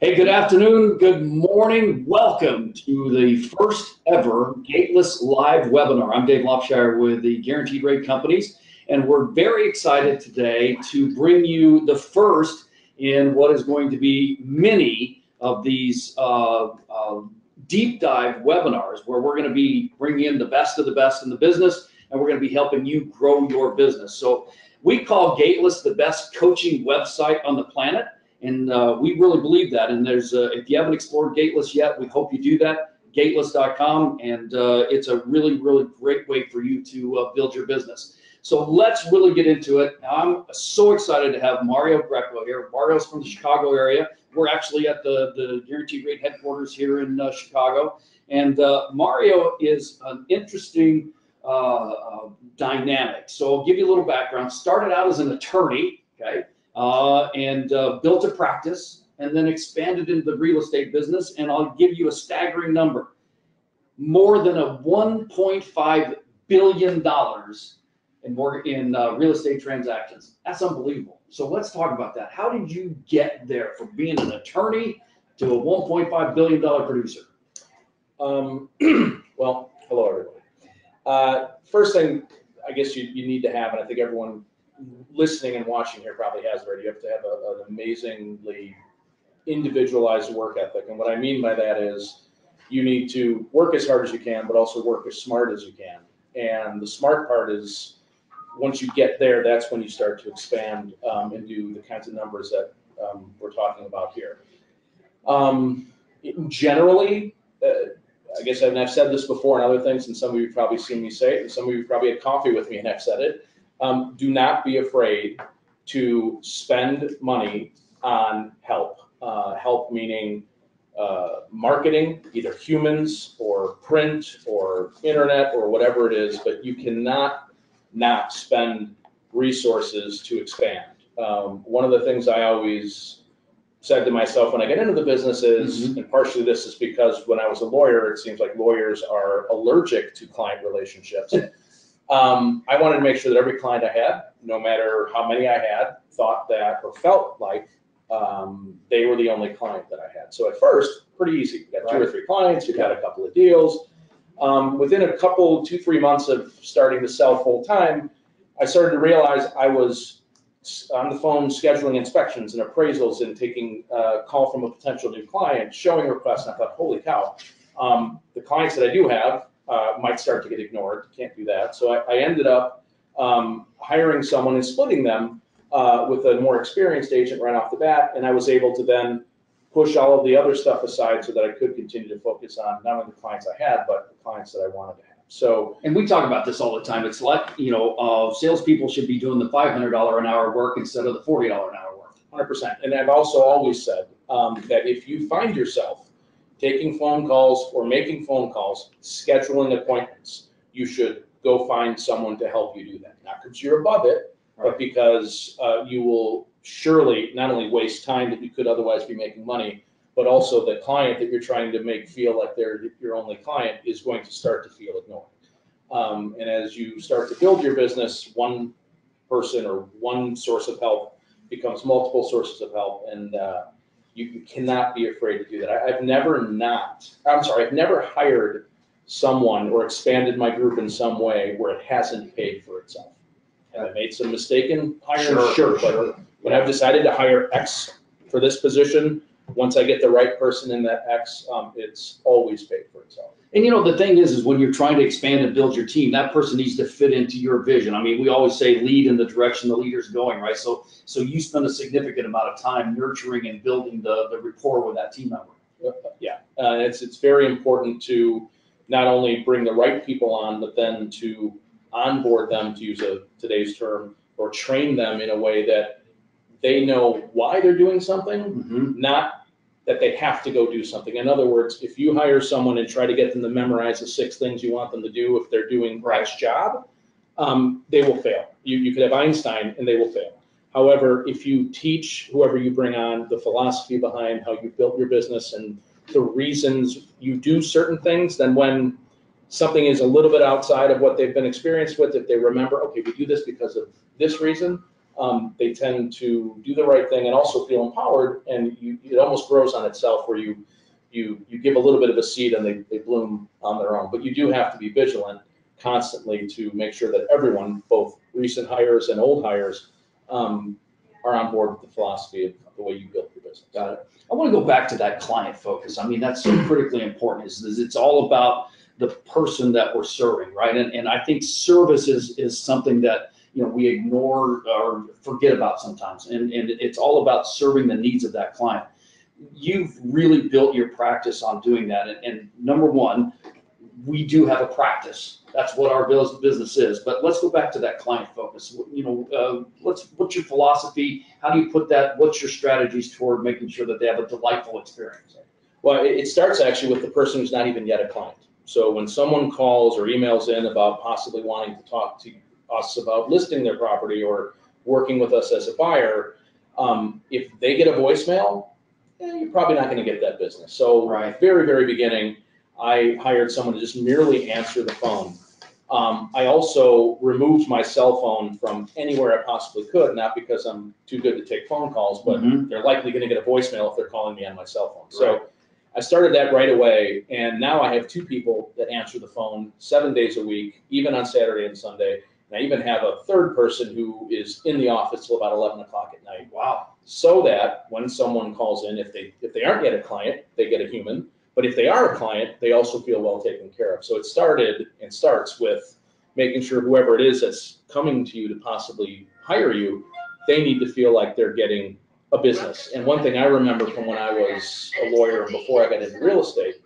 Hey, good afternoon, good morning. Welcome to the first ever Gateless live webinar. I'm Dave Lopshire with the Guaranteed Rate Companies, and we're very excited today to bring you the first in what is going to be many of these deep dive webinars where we're going to be bringing in the best of the best in the business, and we're going to be helping you grow your business. So we call Gateless the best coaching website on the planet. And we really believe that. And there's, if you haven't explored Gateless yet, we hope you do that. Gateless.com, and it's a really, really great way for you to build your business. So let's really get into it. I'm so excited to have Mario Greco here. Mario's from the Chicago area. We're actually at the Guaranteed Rate headquarters here in Chicago. And Mario is an interesting dynamic. So I'll give you a little background. Started out as an attorney, okay? And built a practice and then expanded into the real estate business. And I'll give you a staggering number. More than a $1.5 billion in real estate transactions. That's unbelievable. So let's talk about that. How did you get there from being an attorney to a $1.5 billion producer? Well, hello, everybody. First thing I guess you need to have, and I think everyone listening and watching here probably has already, you have to have an amazingly individualized work ethic. And what I mean by that is you need to work as hard as you can, but also work as smart as you can. And the smart part is once you get there, that's when you start to expand and do the kinds of numbers that we're talking about here. Generally, I guess I've said this before and other things, and some of you have probably seen me say it, and some of you probably had coffee with me and I've said it. Do not be afraid to spend money on help. Help meaning marketing, either humans or print or internet or whatever it is, but you cannot not spend resources to expand. One of the things I always said to myself when I get into the business is, and partially this is because when I was a lawyer, it seems like lawyers are allergic to client relationships. I wanted to make sure that every client I had, no matter how many I had, thought that or felt like they were the only client that I had. So at first, pretty easy. You got 2 or 3 clients, you got a couple of deals. Within a couple, 2-3 months of starting to sell full time, I started to realize I was on the phone scheduling inspections and appraisals and taking a call from a potential new client, showing requests, and I thought, holy cow, the clients that I do have might start to get ignored. Can't do that. So I ended up hiring someone and splitting them with a more experienced agent right off the bat, and I was able to then push all of the other stuff aside so that I could continue to focus on not only the clients I had, but the clients that I wanted to have. So, and we talk about this all the time. It's like, salespeople should be doing the $500 an hour work instead of the $40 an hour work. 100%. And I've also always said that if you find yourself taking phone calls or making phone calls, scheduling appointments, you should go find someone to help you do that. Not because you're above it, but because you will surely not only waste time that you could otherwise be making money, but also the client that you're trying to make feel like they're your only client is going to start to feel ignored. And as you start to build your business, one person or one source of help becomes multiple sources of help, and you cannot be afraid to do that. I've never hired someone or expanded my group in some way where it hasn't paid for itself. Have I made some mistaken hires? Sure. But when I've decided to hire X for this position, once I get the right person in that X, it's always paid for itself. And the thing is when you're trying to expand and build your team, that person needs to fit into your vision. I mean, we always say lead in the direction the leader's going, right? So you spend a significant amount of time nurturing and building the rapport with that team member. Yeah, it's very important to not only bring the right people on, but then to onboard them, to use today's term, or train them in a way that they know why they're doing something, not that they have to go do something. In other words, if you hire someone and try to get them to memorize the 6 things you want them to do if they're doing X job, they will fail. You could have Einstein and they will fail. However, if you teach whoever you bring on the philosophy behind how you built your business and the reasons you do certain things, then when something is a little bit outside of what they've been experienced with, if they remember, okay, we do this because of this reason, they tend to do the right thing and also feel empowered, and it almost grows on itself where you give a little bit of a seed and they bloom on their own. But you do have to be vigilant constantly to make sure that everyone, both recent hires and old hires, are on board with the philosophy of the way you build your business. Got it. I want to go back to that client focus. I mean, that's so critically important. Is it's all about the person that we're serving, right? And I think service is something that we ignore or forget about sometimes. And it's all about serving the needs of that client. You've really built your practice on doing that. And number one, we do have a practice. That's what our business is. But let's go back to that client focus. What's your philosophy? How do you put that? What's your strategies toward making sure that they have a delightful experience? Well, it starts actually with the person who's not even yet a client. So when someone calls or emails in about possibly wanting to talk to us about listing their property or working with us as a buyer, if they get a voicemail, you're probably not going to get that business. So very, very beginning, I hired someone to just merely answer the phone. I also removed my cell phone from anywhere I possibly could, not because I'm too good to take phone calls, but they're likely going to get a voicemail if they're calling me on my cell phone. So I started that right away, and now I have 2 people that answer the phone 7 days a week, even on Saturday and Sunday. And I even have a 3rd person who is in the office till about 11 o'clock at night. Wow. So that when someone calls in, if they aren't yet a client, they get a human. But if they are a client, they also feel well taken care of. So it started and starts with making sure whoever it is that's coming to you to possibly hire you, they need to feel like they're getting a business. And one thing I remember from when I was a lawyer and before I got into real estate,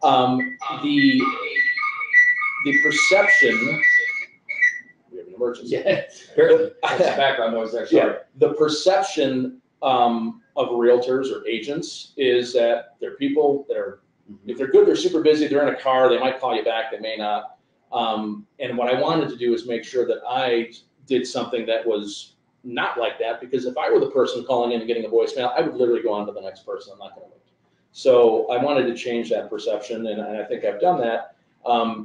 the perception. We have an emergency. Yeah, apparently. That's the background noise there. Sorry. Yeah, the perception of realtors or agents is that they're people that are, if they're good, they're super busy, they're in a car, they might call you back, they may not. And what I wanted to do is make sure that I did something that was not like that, because if I were the person calling in and getting a voicemail, I would literally go on to the next person. I'm not going to wait. So I wanted to change that perception, and I think I've done that.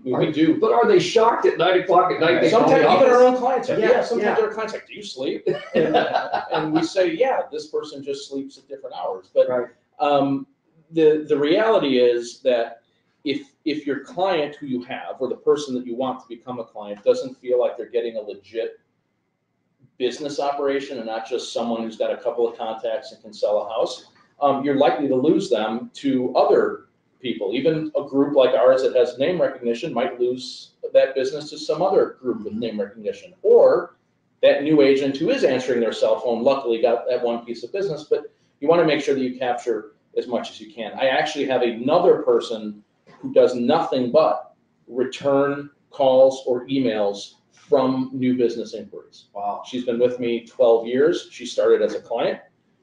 We do. But are they shocked at 9 o'clock at night? Sometimes even our own clients are. Yeah, sometimes our clients are like, do you sleep? And we say, yeah, this person just sleeps at different hours. But the reality is that if your client who you have, or the person that you want to become a client, doesn't feel like they're getting a legit business operation and not just someone who's got a couple of contacts and can sell a house, you're likely to lose them to other people. Even a group like ours that has name recognition might lose that business to some other group with name recognition. Or that new agent who is answering their cell phone luckily got that one piece of business, but you want to make sure that you capture as much as you can. I actually have another person who does nothing but return calls or emails from new business inquiries. Wow. She's been with me 12 years. She started as a client,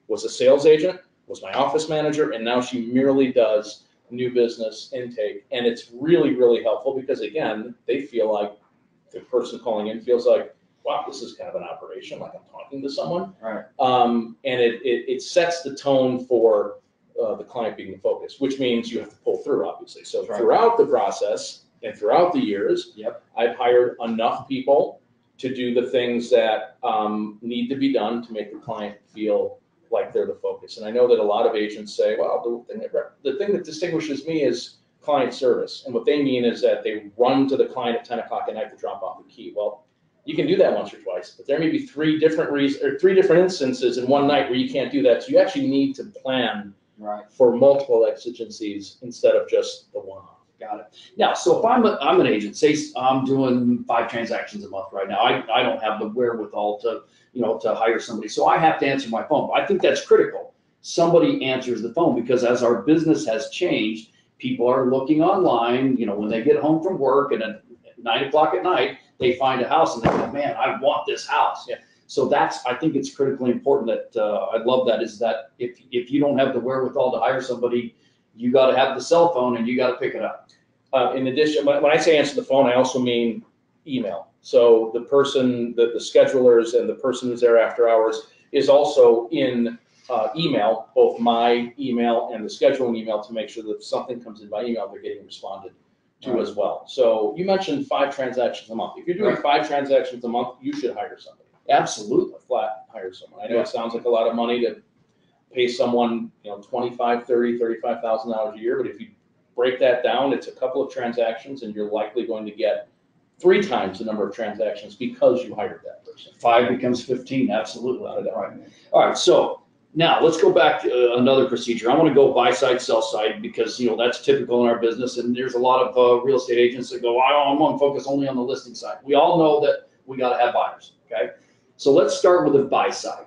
was a sales agent, was my office manager, and now she merely does new business intake. And it's really, really helpful because, again, they feel like the person calling in feels like, wow, this is kind of an operation, like I'm talking to someone. Right. And it sets the tone for the client being the focus, which means you have to pull through, obviously. So throughout the process and throughout the years, I've hired enough people to do the things that need to be done to make the client feel like they're the focus. And I know that a lot of agents say, well, the thing that distinguishes me is client service. And what they mean is that they run to the client at 10 o'clock at night to drop off the key. Well, you can do that once or twice, but there may be 3 different instances in one night where you can't do that. So you actually need to plan for multiple exigencies instead of just the one-off. Got it. Now, so if I'm an agent, say I'm doing 5 transactions a month right now, I don't have the wherewithal to hire somebody, so I have to answer my phone. I think that's critical. Somebody answers the phone, because as our business has changed, people are looking online. When they get home from work and at 9 o'clock at night, they find a house and they go, man, I want this house. Yeah. So I think it's critically important that I love that, is that if you don't have the wherewithal to hire somebody, you got to have the cell phone and you got to pick it up. In addition, when I say answer the phone, I also mean email. So the person, the schedulers and the person who's there after hours is also in email, both my email and the scheduling email, to make sure that if something comes in by email, they're getting responded to as well. So you mentioned 5 transactions a month. If you're doing 5 transactions a month, you should hire somebody. Absolutely. Flat hire someone. I know it sounds like a lot of money to pay someone, $25,000, $30,000, $35,000 a year, but if you break that down, it's a couple of transactions, and you're likely going to get 3 times the number of transactions because you hired that person. 5 becomes 15. Absolutely. Right. All right. So now let's go back to another procedure. I want to go buy side, sell side, because that's typical in our business, and there's a lot of real estate agents that go, I'm going to focus only on the listing side. We all know that we got to have buyers. Okay. So let's start with the buy side.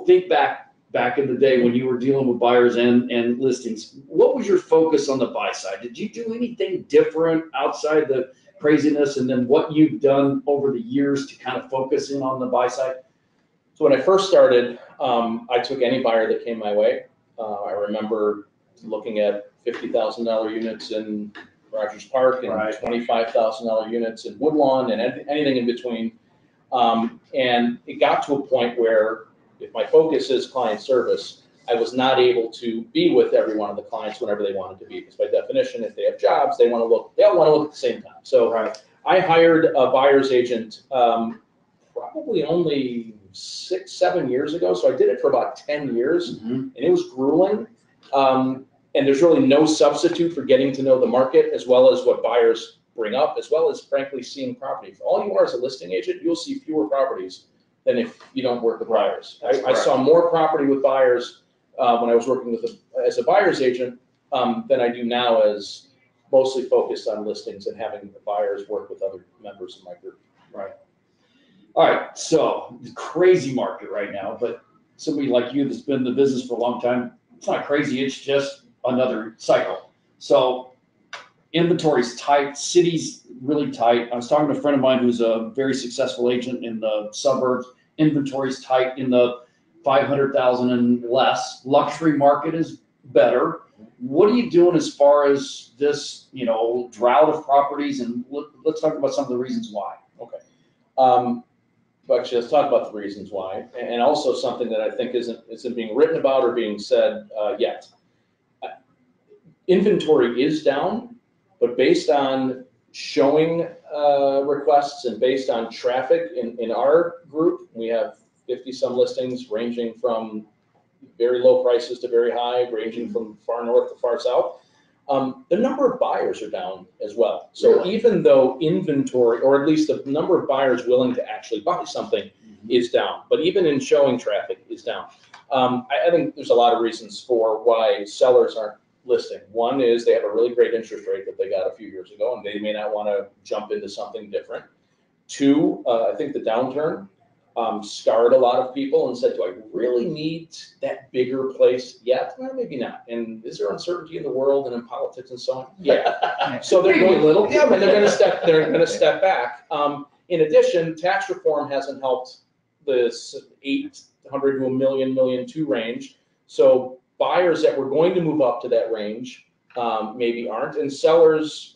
Think back in the day when you were dealing with buyers and listings. What was your focus on the buy side? Did you do anything different outside the craziness, and then what you've done over the years to kind of focus in on the buy side? So when I first started, I took any buyer that came my way. I remember looking at $50,000 units in Rogers Park and $25,000 units in Woodlawn and anything in between. And it got to a point where, if my focus is client service, I was not able to be with every one of the clients whenever they wanted to be, because by definition, if they have jobs, they all want to look at the same time. So I hired a buyer's agent probably only 6-7 years ago. So I did it for about 10 years, and it was grueling. And there's really no substitute for getting to know the market, as well as what buyers bring up, as well as, frankly, seeing property. If all you are is a listing agent, you'll see fewer properties than if you don't work with buyers. I saw more property with buyers when I was working as a buyer's agent than I do now, as mostly focused on listings and having the buyers work with other members of my group. Right. All right. So the crazy market right now, but somebody like you that's been in the business for a long time, it's not crazy. It's just another cycle. So inventory's tight, city's really tight. I was talking to a friend of mine who's a very successful agent in the suburbs. Inventory's tight in the 500,000 and less. Luxury market is better. What are you doing as far as this, drought of properties? And let's talk about some of the reasons why. Okay. Actually, let's talk about the reasons why, and also something that I think isn't being written about or being said yet. Inventory is down, but based on showing requests and based on traffic in our group, we have 50-some listings ranging from very low prices to very high, ranging from far north to far south. The number of buyers are down as well. So even though inventory, or at least the number of buyers willing to actually buy something is down, but even in showing traffic is down. I think there's a lot of reasons for why sellers aren't listing. One is they have a really great interest rate that they got a few years ago, and they may not want to jump into something different. Two, I think the downturn scarred a lot of people and said, do I really need that bigger place yet? Well, maybe not. And is there uncertainty in the world and in politics and so on? Yeah. So they're going a little, yeah, but they're going to step back. In addition, tax reform hasn't helped this 800 to a million, 1.2 million range. So buyers that were going to move up to that range maybe aren't, and sellers,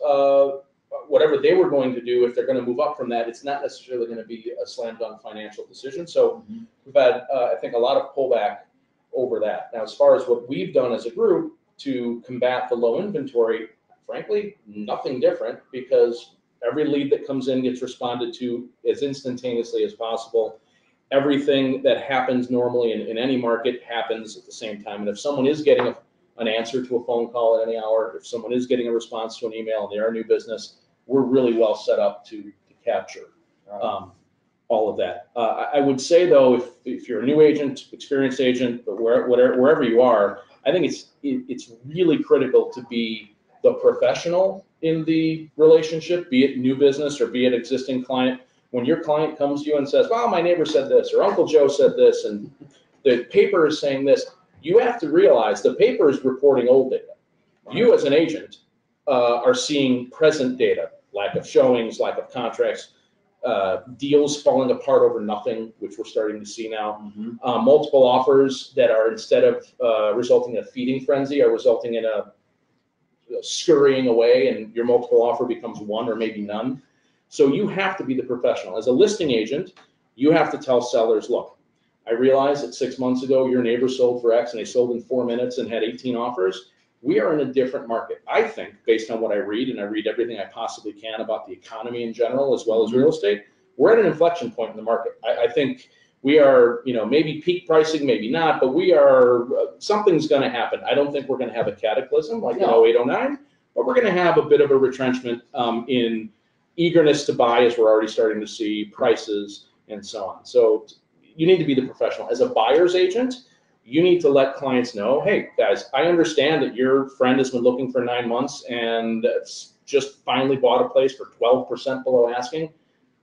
whatever they were going to do, if they're going to move up from that, it's not necessarily going to be a slam dunk financial decision. So we've had, I think, a lot of pullback over that. Now, as far as what we've done as a group to combat the low inventory, frankly, nothing different, because every lead that comes in gets responded to as instantaneously as possible. Everything that happens normally in any market happens at the same time. And if someone is getting an answer to a phone call at any hour, if someone is getting a response to an email and they are a new business, we're really well set up to capture all of that. I would say, though, if you're a new agent, experienced agent, but wherever you are, I think it's really critical to be the professional in the relationship, be it new business or be it existing client. When your client comes to you and says, well, my neighbor said this, or Uncle Joe said this, and the paper is saying this, you have to realize the paper is reporting old data. You as an agent are seeing present data, lack of showings, lack of contracts, deals falling apart over nothing, which we're starting to see now. Multiple offers that are, instead of resulting in a feeding frenzy, are resulting in a scurrying away, and your multiple offer becomes one or maybe none. So you have to be the professional. As a listing agent, you have to tell sellers, look, I realize that 6 months ago your neighbor sold for X and they sold in 4 minutes and had 18 offers. We are in a different market. I think, based on what I read, and I read everything I possibly can about the economy in general as well as real estate, we're at an inflection point in the market. I think we are, maybe peak pricing, maybe not, but we are, something's going to happen. I don't think we're going to have a cataclysm like in 08, 09, but we're going to have a bit of a retrenchment in eagerness to buy, as we're already starting to see, prices and so on. So you need to be the professional. As a buyer's agent, you need to let clients know, hey, guys, I understand that your friend has been looking for 9 months and just finally bought a place for 12% below asking,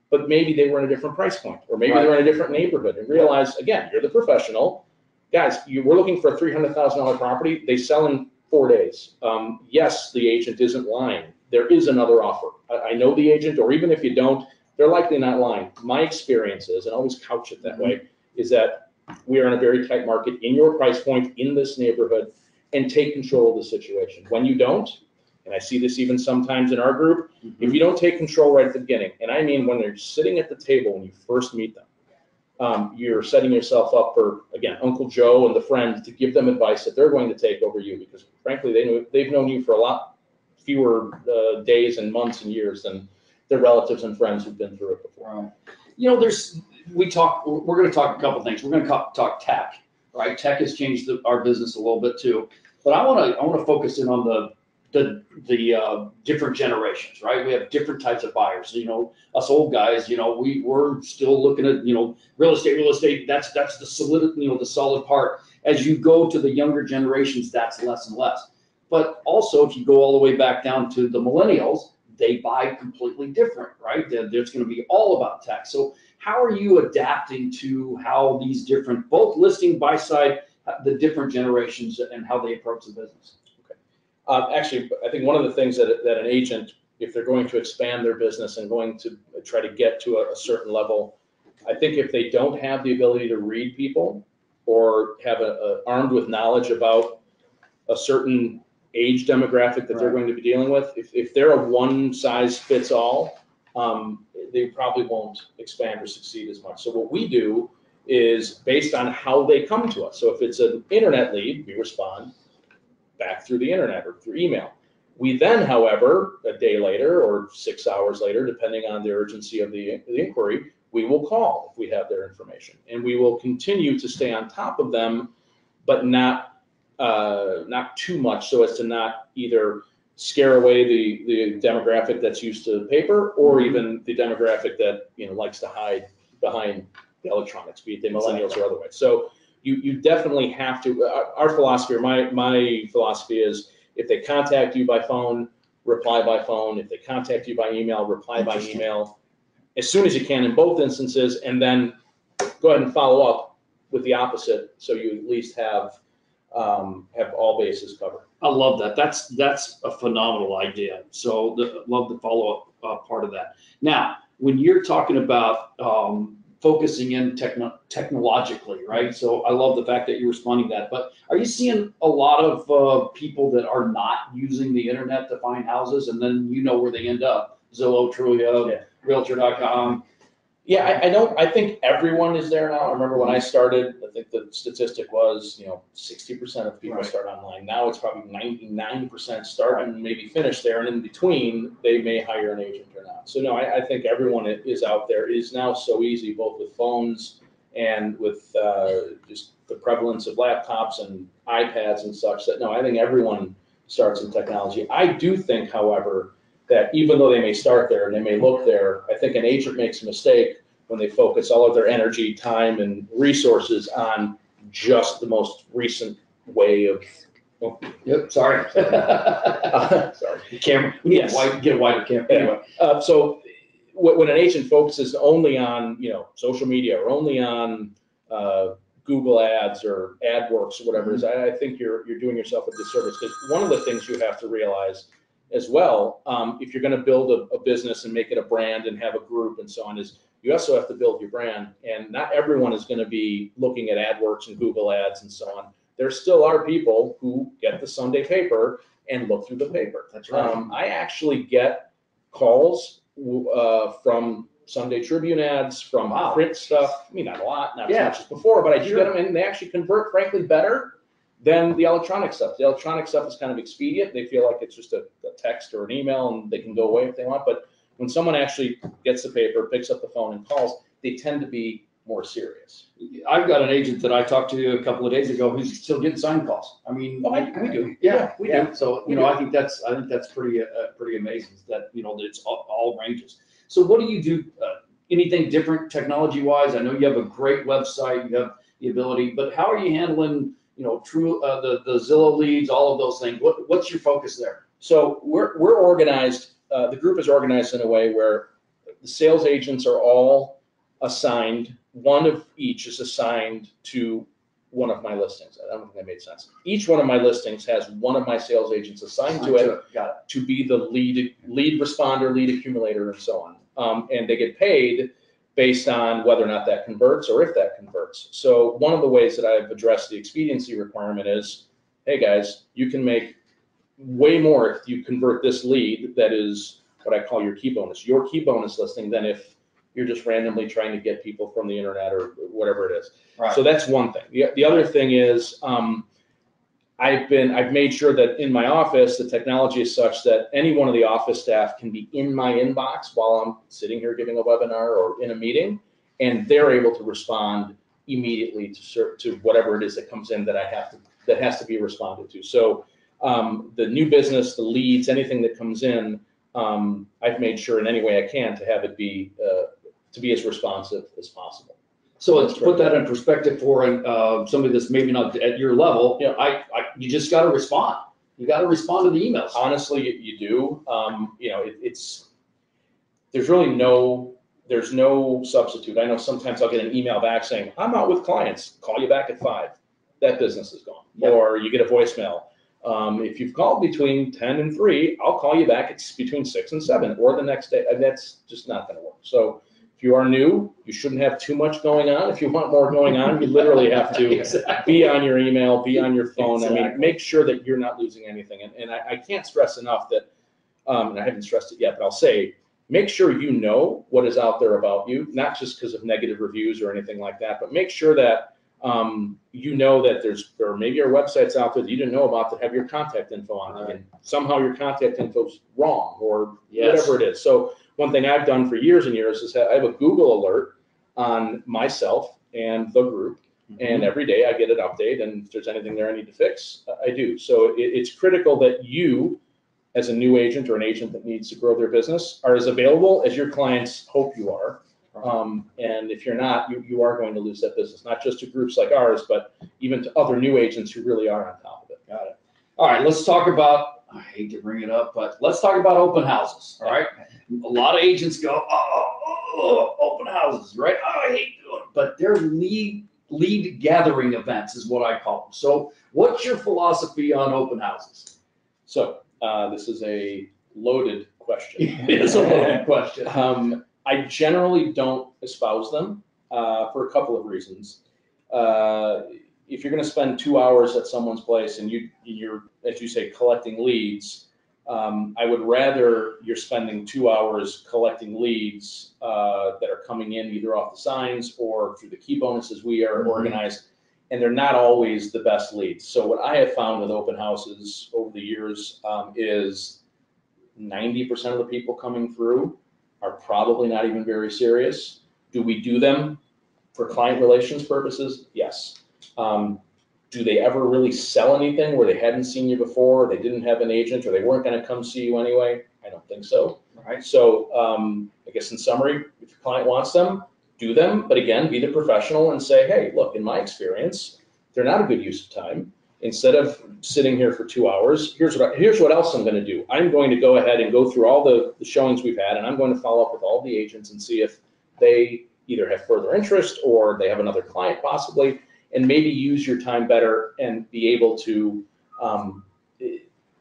but maybe they were in a different price point, or maybe they're in a different neighborhood, and realize, again, you're the professional. Guys, we're looking for a $300,000 property. They sell in 4 days. Yes, the agent isn't lying. There is another offer. I know the agent, or even if you don't, they're likely not lying. My experience is, and I always couch it that way, is that we are in a very tight market in your price point in this neighborhood, and take control of the situation. When you don't, and I see this even sometimes in our group, if you don't take control right at the beginning, and I mean when they're sitting at the table when you first meet them, you're setting yourself up for, again, Uncle Joe and the friend to give them advice that they're going to take over you, because frankly, they've known you for a lot fewer days and months and years than their relatives and friends who've been through it before. We're going to talk a couple things. We're going to talk tech, right? Tech has changed our business a little bit too, but I want to focus in on the different generations, right? We have different types of buyers. Us old guys, we're still looking at, real estate. That's the solid, the solid part. As you go to the younger generations, that's less and less. But also, if you go all the way back down to the millennials, they buy completely different, right? There's going to be all about tech. So how are you adapting to how these different, both listing, buy side, the different generations and how they approach the business? Actually, I think one of the things that an agent, if they're going to expand their business and going to try to get to a certain level, I think if they don't have the ability to read people or have armed with knowledge about a certain age demographic that they're going to be dealing with, if they're a one size fits all, they probably won't expand or succeed as much. So what we do is based on how they come to us. So if it's an internet lead, we respond back through the internet or through email. We then, however, a day later or 6 hours later, depending on the urgency of the inquiry, we will call if we have their information, and we will continue to stay on top of them, but not too much, so as to not either scare away the demographic that's used to paper, or even the demographic that likes to hide behind the electronics, be it the millennials or otherwise. So you definitely have to. Our philosophy, or my philosophy, is if they contact you by phone, reply by phone. If they contact you by email, reply by email as soon as you can in both instances, and then go ahead and follow up with the opposite, so you at least have all bases covered. I love that. That's a phenomenal idea. So love the follow-up part of that. Now, when you're talking about focusing in technologically, right? So I love the fact that you're responding to that. But are you seeing a lot of people that are not using the internet to find houses, and then where they end up? Zillow, Trulia, Realtor.com. Yeah, I think everyone is there now. I remember when I started, I think the statistic was, 60% of people start online. Now it's probably 99% start and maybe finish there, and in between, they may hire an agent or not. So no, I think everyone is out there. It is now so easy, both with phones and with just the prevalence of laptops and iPads and such, that no, I think everyone starts in technology. I do think, however, that even though they may start there and they may look there, I think an agent makes a mistake when they focus all of their energy, time, and resources on just the most recent way of. Oh, yep. Sorry. Sorry. The camera. Yes. Get a wider camera. Anyway. So when an agent focuses only on social media or only on Google Ads or AdWorks or whatever it is, I think you're doing yourself a disservice, because one of the things you have to realize as well, if you're going to build a business and make it a brand and have a group and so on, is you also have to build your brand. And not everyone is going to be looking at AdWorks and Google Ads and so on. There still are people who get the Sunday paper and look through the paper. That's right. I actually get calls from Sunday Tribune ads, from print stuff. I mean, not a lot, not as much as before, but I do get them, and they actually convert, frankly, better than the electronic stuff. The electronic stuff is kind of expedient. They feel like it's just a text or an email, and they can go away if they want. But when someone actually gets the paper, picks up the phone and calls, they tend to be more serious. I've got an agent that I talked to a couple of days ago who's still getting sign calls. I mean, we do. Yeah, we do. do. So, I think that's pretty amazing that, that it's all ranges. So what do you do? Anything different technology-wise? I know you have a great website, you have the ability, but how are you handling, true the Zillow leads, all of those things? What's your focus there? So we're organized. The group is organized in a way where the sales agents are all assigned. One of each is assigned to one of my listings. I don't think that made sense. Each one of my listings has one of my sales agents assigned to it. Got it. To be the lead responder, lead accumulator, and so on. And they get paid based on whether or not that converts or if that converts. So one of the ways that I've addressed the expediency requirement is, hey guys, you can make way more if you convert this lead that is what I call your key bonus listing, than if you're just randomly trying to get people from the internet or whatever it is. Right. So that's one thing. The other thing is I've made sure that in my office, the technology is such that any one of the office staff can be in my inbox while I'm sitting here giving a webinar or in a meeting, and they're able to respond immediately to whatever it is that comes in that has to be responded to. So the new business, the leads, anything that comes in, I've made sure in any way I can to have it be to be as responsive as possible. So let's put that in perspective for somebody that's maybe not at your level. Yeah. You just got to respond. You got to respond to the emails. Honestly, you do. There's really no substitute. I know sometimes I'll get an email back saying, I'm out with clients, call you back at 5. That business is gone. Yep. Or you get a voicemail. If you've called between 10 and 3, I'll call you back. It's between 6 and 7 or the next day. And that's just not going to work. So if you are new, you shouldn't have too much going on. If you want more going on, you literally have to Exactly. be on your email, be on your phone. Exactly. I mean, make sure that you're not losing anything. And I can't stress enough that, and I haven't stressed it yet, but I'll say, make sure you know what is out there about you, not just because of negative reviews or anything like that, but make sure that you know that there maybe are websites out there that you didn't know about that have your contact info on them, and somehow your contact info is wrong or whatever it is. So one thing I've done for years and years is I have a Google alert on myself and the group, and every day I get an update, and if there's anything there I need to fix, I do. So it's critical that you, as a new agent or an agent that needs to grow their business, are as available as your clients hope you are. And if you're not, you are going to lose that business, not just to groups like ours, but even to other new agents who really are on top of it. Got it. All right, let's talk about, I hate to bring it up, but let's talk about open houses, all right? A lot of agents go, open houses, right? Oh, I hate doing it. But they're lead gathering events is what I call them. So what's your philosophy on open houses? So this is a loaded question. It is a loaded question. I generally don't espouse them for a couple of reasons. If you're going to spend 2 hours at someone's place and you're, as you say, collecting leads, I would rather you're spending 2 hours collecting leads that are coming in either off the signs or through the key bonuses we are organized, and they're not always the best leads. So what I have found with open houses over the years is 90% of the people coming through are probably not even very serious. Do we do them for client relations purposes? Yes. Do they ever really sell anything where they hadn't seen you before, they didn't have an agent, or they weren't going to come see you anyway? I don't think so. Right. So I guess in summary, if your client wants them, do them. But again, be the professional and say, hey, look, in my experience, they're not a good use of time. Instead of sitting here for 2 hours, here's what else I'm going to do. I'm going to go ahead and go through all the showings we've had, and I'm going to follow up with all the agents and see if they either have further interest or they have another client possibly, and maybe use your time better and be able to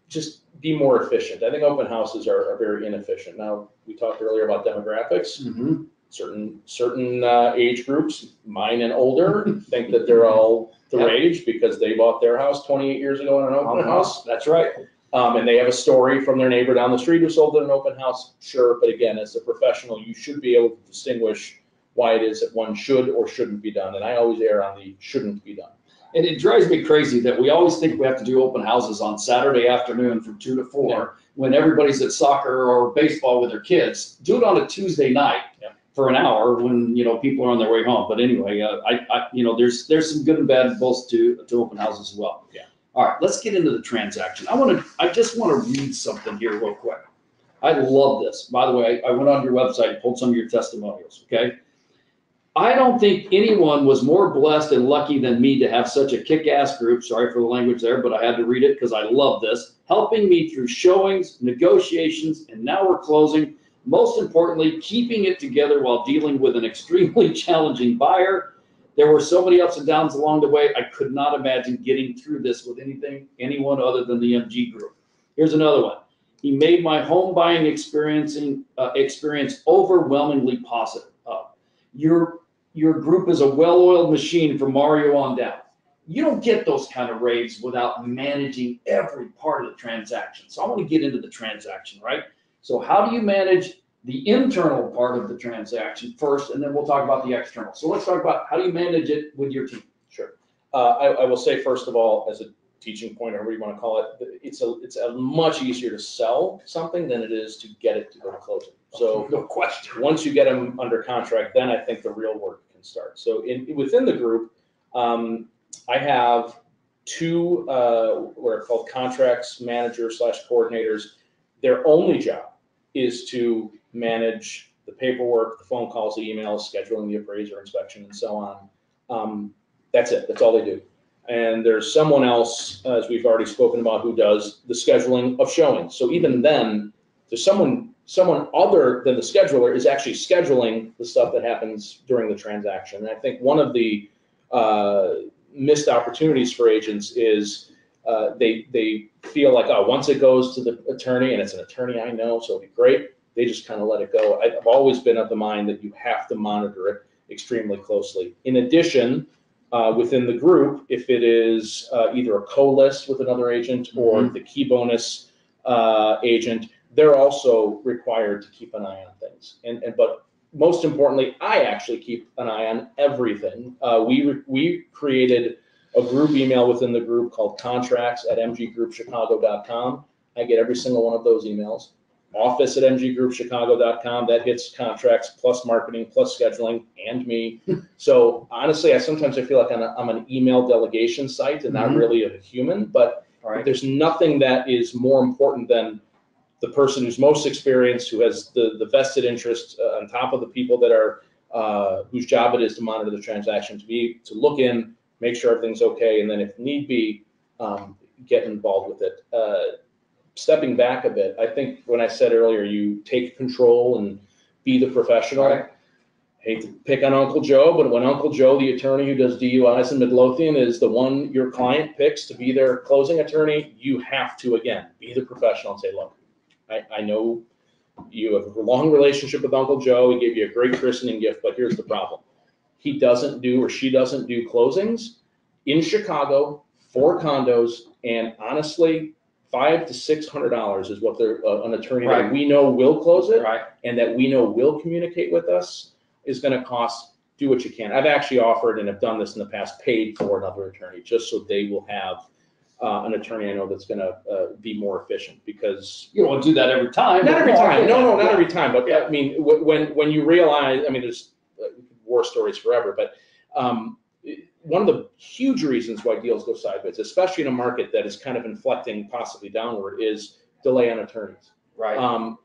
just be more efficient. I think open houses are very inefficient. Now, we talked earlier about demographics. Certain age groups, mine and older, think that they're all the rage because they bought their house 28 years ago in an open house. That's right. And they have a story from their neighbor down the street who sold in an open house. Sure, but again, as a professional, you should be able to distinguish why it is that one should or shouldn't be done. And I always err on the shouldn't be done. And it drives me crazy that we always think we have to do open houses on Saturday afternoon from 2 to 4 when everybody's at soccer or baseball with their kids. Do it on a Tuesday night for an hour when people are on their way home. But anyway, there's some good and bad both to open houses as well. Yeah. All right, let's get into the transaction. I just want to read something here real quick. I love this. By the way, I went on your website and pulled some of your testimonials. Okay. I don't think anyone was more blessed and lucky than me to have such a kick-ass group. Sorry for the language there, but I had to read it because I love this. Helping me through showings, negotiations, and now we're closing. Most importantly, keeping it together while dealing with an extremely challenging buyer. There were so many ups and downs along the way. I could not imagine getting through this with anyone other than the MG group. Here's another one. He made my home buying experience overwhelmingly positive. Your group is a well-oiled machine from Mario on down. You don't get those kind of raves without managing every part of the transaction. So I want to get into the transaction, right? So how do you manage the internal part of the transaction first, and then we'll talk about the external. So let's talk about how do you manage it with your team? Sure. I will say, first of all, as a teaching point, or whatever you want to call it, it's a much easier to sell something than it is to get it to go to closing. So no question. Once you get them under contract, then I think the real work can start. So within the group, I have two what are called contracts managers / coordinators. Their only job is to manage the paperwork, the phone calls, the emails, scheduling the appraiser inspection, and so on. That's it. That's all they do. And there's someone else, as we've already spoken about, who does the scheduling of showings. So even then, there's someone other than the scheduler is actually scheduling the stuff that happens during the transaction. And I think one of the missed opportunities for agents is they feel like, oh, once it goes to the attorney, and it's an attorney I know, so it'll be great, they just kind of let it go. I've always been of the mind that you have to monitor it extremely closely. In addition, within the group, if it is either a co-list with another agent or the key bonus agent, they're also required to keep an eye on things. But most importantly, I actually keep an eye on everything. We created a group email within the group called contracts@mggroupchicago.com. I get every single one of those emails. office@mggroupchicago.com, that hits contracts plus marketing plus scheduling and me. So honestly, I sometimes feel like I'm an email delegation site and not really a human, but there's nothing that is more important than the person who's most experienced, who has the vested interest on top of the people that are whose job it is to monitor the transaction, to look in, make sure everything's okay, and then if need be, get involved with it. Stepping back a bit, I think when I said earlier, you take control and be the professional. Right. Hate to pick on Uncle Joe, but when Uncle Joe, the attorney who does DUIs in Midlothian, is the one your client picks to be their closing attorney, you have to, again, be the professional and say, look, I know you have a long relationship with Uncle Joe. He gave you a great christening gift, but here's the problem. He doesn't do, or she doesn't do closings in Chicago for condos, and honestly, $500 to $600 is what an attorney that we know will close it and that we know will communicate with us is going to cost. Do what you can. I've actually offered and have done this in the past, paid for another attorney just so they will have an attorney I know that's going to be more efficient, because you don't want to do that every time. Not every time. No, not every time. But I mean, when you realize, I mean, there's war stories forever, but one of the huge reasons why deals go sideways, especially in a market that is kind of inflecting possibly downward, is delay on attorneys. Right.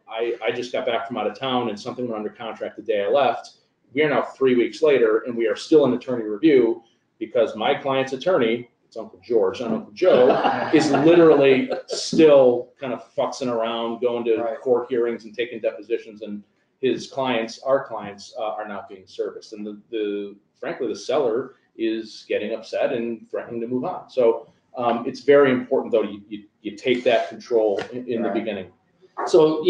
I just got back from out of town and something went under contract the day I left. We are now 3 weeks later and we are still in attorney review because my client's attorney, it's Uncle George, not Uncle Joe, is literally still kind of futzing around, going to court hearings and taking depositions, and his clients, our clients, are not being serviced. And frankly, the seller is getting upset and threatening to move on. So it's very important, though, you take that control in the beginning. So,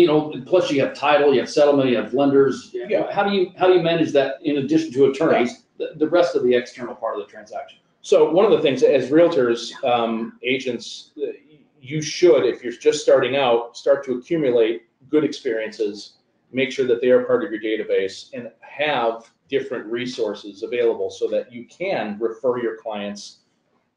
plus you have title, you have settlement, you have lenders. Yeah. How do you manage that in addition to attorneys, the rest of the external part of the transaction? So one of the things, as realtors, agents, you should, if you're just starting out, start to accumulate good experiences, make sure that they are part of your database, and have different resources available so that you can refer your clients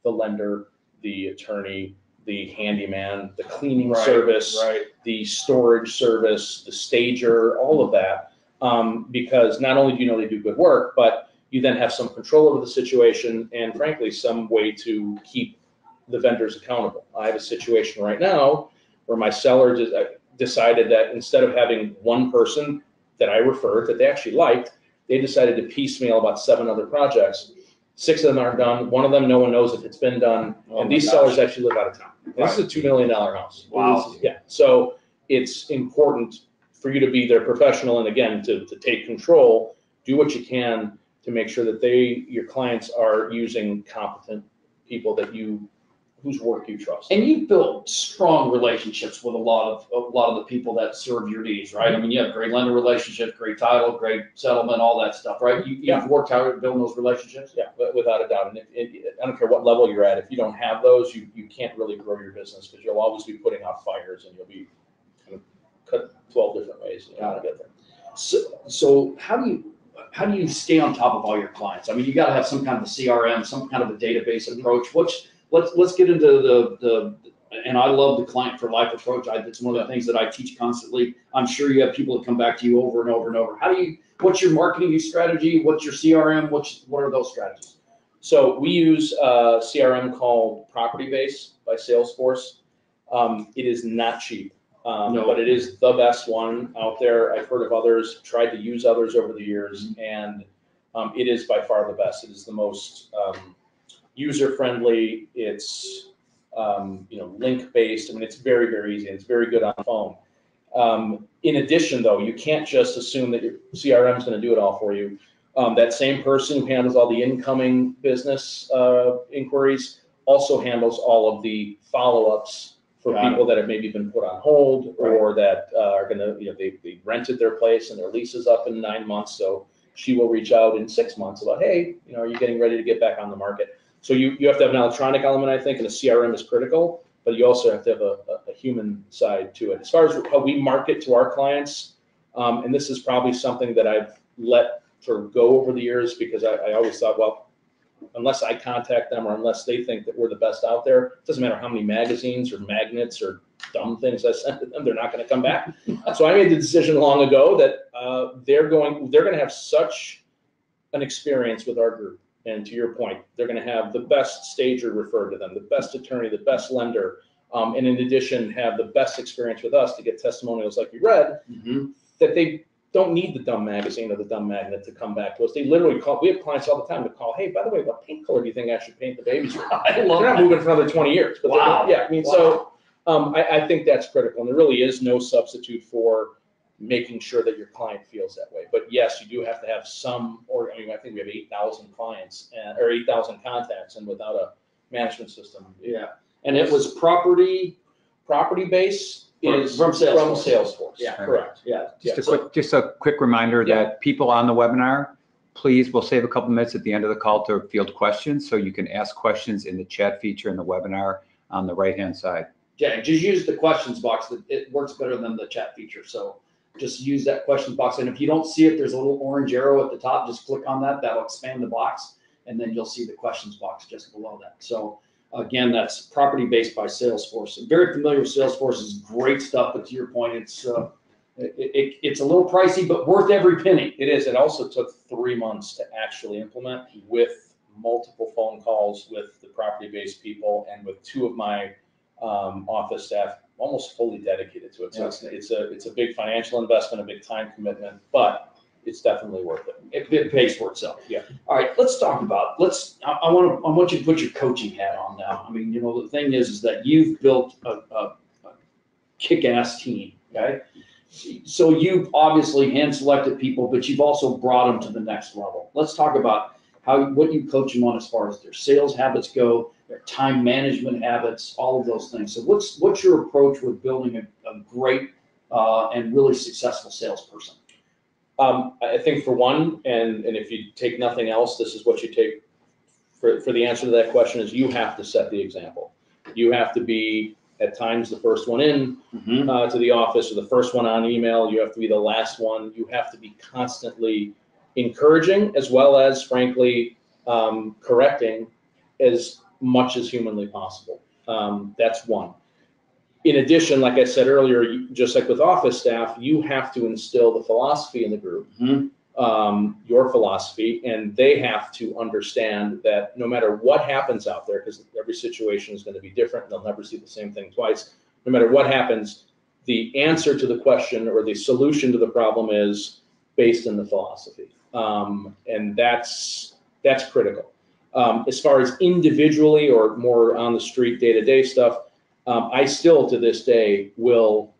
the lender, the attorney, the handyman, the cleaning Right, service, right. the storage service, the stager, all of that. Because not only do you know they do good work, but you then have some control over the situation and frankly, some way to keep the vendors accountable. I have a situation right now where my seller decided that instead of having one person that I referred that they actually liked, they decided to piecemeal about 7 other projects. 6 of them aren't done. One of them, no one knows if it's been done. And these sellers actually live out of town. This is a $2 million house. Wow. Yeah. So it's important for you to be their professional and again, to take control, do what you can to make sure that your clients are using competent people whose work you trust. And you've built strong relationships with a lot of the people that serve your needs, right? I mean, you have great lender relationships, great title, great settlement, all that stuff, right? You've worked hard at building those relationships? Yeah, without a doubt. And I don't care what level you're at, if you don't have those, you can't really grow your business because you'll always be putting out fires and you'll be kind of cut 12 different ways. You gotta get there. So how do you stay on top of all your clients? I mean, you got to have some kind of a CRM, some kind of a database approach. Let's get into the and I love the client for life approach. It's one of the things that I teach constantly. I'm sure you have people that come back to you over and over and over. What's your marketing strategy? What's your CRM? What are those strategies? So we use a CRM called Property Base by Salesforce. It is not cheap, but it is the best one out there. I've heard of others, tried to use others over the years, and it is by far the best. It is the most user-friendly. It's link-based. I mean, it's very, very easy. It's very good on the phone. In addition, though, you can't just assume that your CRM is going to do it all for you. That same person who handles all the incoming business inquiries also handles all of the follow-ups for people that have maybe been put on hold or that are going to, they rented their place and their lease is up in 9 months. So she will reach out in 6 months about, hey, are you getting ready to get back on the market? So you have to have an electronic element, I think, and a CRM is critical, but you also have to have a human side to it. As far as how we market to our clients, and this is probably something that I've let sort of go over the years because I always thought, well, unless I contact them or unless they think that we're the best out there, it doesn't matter how many magazines or magnets or dumb things I send to them, they're not going to come back. So I made the decision long ago that they're going to have such an experience with our group. And to your point, they're going to have the best stager referred to them, the best attorney, the best lender, and in addition, have the best experience with us to get testimonials like you read, that they don't need the dumb magazine or the dumb magnet to come back to us. They literally call. We have clients all the time that call, hey, by the way, what paint color do you think I should paint the babies with? They're not moving for another 20 years. But so I think that's critical. And there really is no substitute for making sure that your client feels that way. But yes, you do have to have some, I think we have 8,000 clients or 8,000 contacts, and without a management system. Yeah. And it was property base is from Salesforce. From Salesforce. Yeah, correct. Yeah. Just a quick reminder that people on the webinar, please, we'll save a couple minutes at the end of the call to field questions, so you can ask questions in the chat feature in the webinar on the right-hand side. Yeah, just use the questions box. It works better than the chat feature. So just use that questions box. And if you don't see it, there's a little orange arrow at the top. Just click on that. That'll expand the box. And then you'll see the questions box just below that. So again, that's Property Based by Salesforce. I'm very familiar with Salesforce. It's great stuff. But to your point, it's a little pricey, but worth every penny. It is. It also took 3 months to actually implement with multiple phone calls with the property-based people and with 2 of my office staff almost fully dedicated to it. So it's a big financial investment, a big time commitment, but it's definitely worth it. It pays for itself. Yeah. All right, let's talk about, I want you to put your coaching hat on now. I mean, the thing is that you've built a kick-ass team, okay? So you've obviously hand-selected people, but you've also brought them to the next level. Let's talk about what you coach them on as far as their sales habits go, their time management habits, all of those things. So what's your approach with building a great and really successful salesperson? I think for one, and if you take nothing else, this is what you take for the answer to that question is you have to set the example. You have to be at times the first one in to the office or the first one on email. You have to be the last one. You have to be constantly encouraging as well as, frankly, correcting as much as humanly possible. That's one. In addition, like I said earlier, just like with office staff, you have to instill the philosophy in the group, your philosophy, and they have to understand that no matter what happens out there, because every situation is going to be different, they'll never see the same thing twice. No matter what happens, the answer to the question or the solution to the problem is based in the philosophy, and that's critical. As far as individually or more on the street day-to-day stuff, I still to this day will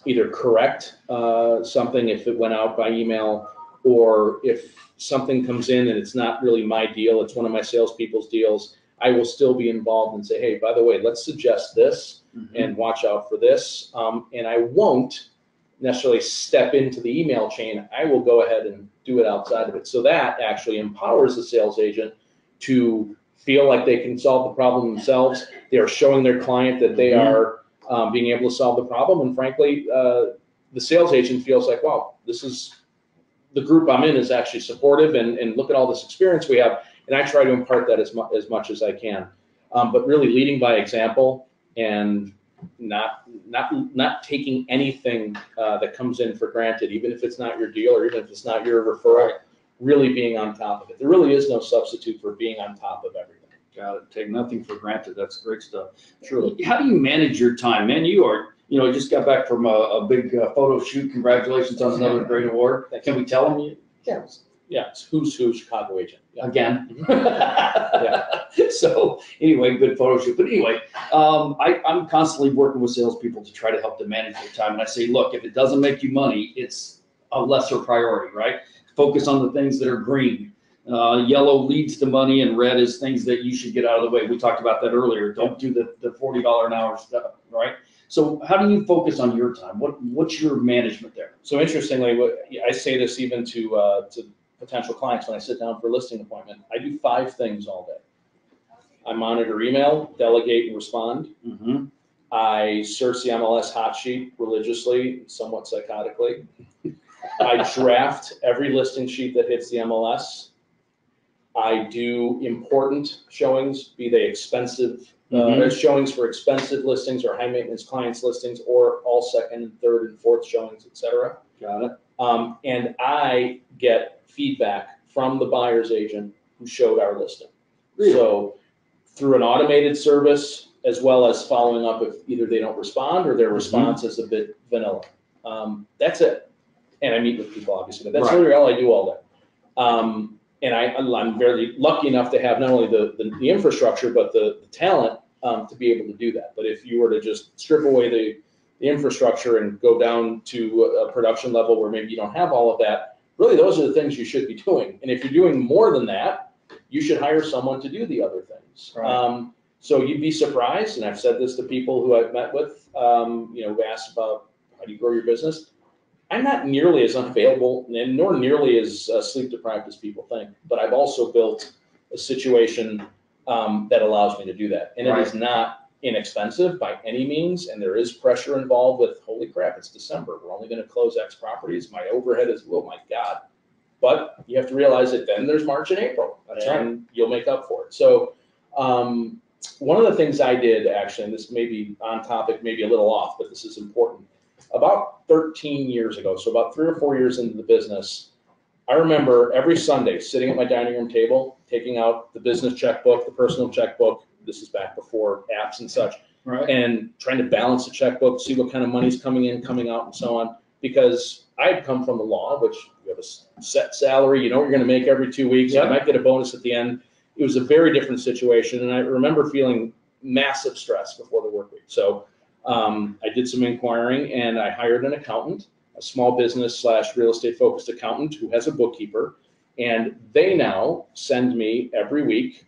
either correct something if it went out by email, or if something comes in and it's not really my deal, it's one of my salespeople's deals, I will still be involved and say, hey, by the way, let's suggest this and watch out for this. And I won't necessarily step into the email chain. I will go ahead and do it outside of it. So that actually empowers the sales agent to feel like they can solve the problem themselves. They are showing their client that they are being able to solve the problem. And frankly, the sales agent feels like, wow, this is the group I'm in is actually supportive, and look at all this experience we have. And I try to impart that as much as I can. But really leading by example and not taking anything that comes in for granted, even if it's not your deal or even if it's not your referral, really being on top of it. There really is no substitute for being on top of everything. Got it. Take nothing for granted. That's great stuff. Truly. How do you manage your time, man? You are, just got back from a big photo shoot. Congratulations on another great award. Can we tell them you? Yeah, it's Who's Who Chicago agent. Yeah. Again. So anyway, good photo shoot. But anyway, I'm constantly working with salespeople to try to help them manage their time. And I say, look, if it doesn't make you money, it's a lesser priority, right? Focus on the things that are green. Yellow leads to money, and red is things that you should get out of the way. We talked about that earlier. Don't do the $40 an hour stuff, right? So how do you focus on your time? What's your management there? So interestingly, I say this even to potential clients when I sit down for a listing appointment. I do 5 things all day. I monitor email, delegate, and respond. I search the MLS hot sheet religiously, somewhat psychotically. I draft every listing sheet that hits the MLS. I do important showings, be they expensive, showings for expensive listings or high maintenance clients listings, or all second, third, and fourth showings, etc. Got it. And I get feedback from the buyer's agent who showed our listing. Really? So through an automated service, as well as following up if either they don't respond or their response is a bit vanilla. That's it. And I meet with people, obviously, but that's literally all I do all day. And I'm very lucky enough to have not only the infrastructure, but the talent to be able to do that. But if you were to just strip away the infrastructure and go down to a production level where maybe you don't have all of that, really those are the things you should be doing. And if you're doing more than that, you should hire someone to do the other things. Right. So you'd be surprised, and I've said this to people who I've met with, who asked about how do you grow your business. I'm not nearly as unavailable and nor nearly as sleep deprived as people think, but I've also built a situation that allows me to do that. And it is not inexpensive by any means, and there is pressure involved with, holy crap, it's December. We're only going to close X properties. My overhead is, oh my God. But you have to realize that then there's March and April, and you'll make up for it. So one of the things I did, actually, and this may be on topic, maybe a little off, but this is important. About 13 years ago, so about 3 or 4 years into the business, I remember every Sunday sitting at my dining room table, taking out the business checkbook, the personal checkbook. This is back before apps and such, and trying to balance the checkbook, see what kind of money's coming in, coming out, and so on. Because I had come from the law, which you have a set salary, you know what you're going to make every 2 weeks, you might get a bonus at the end. It was a very different situation, and I remember feeling massive stress before the work week. So I did some inquiring, and I hired an accountant, a small business / real estate focused accountant who has a bookkeeper, and they now send me every week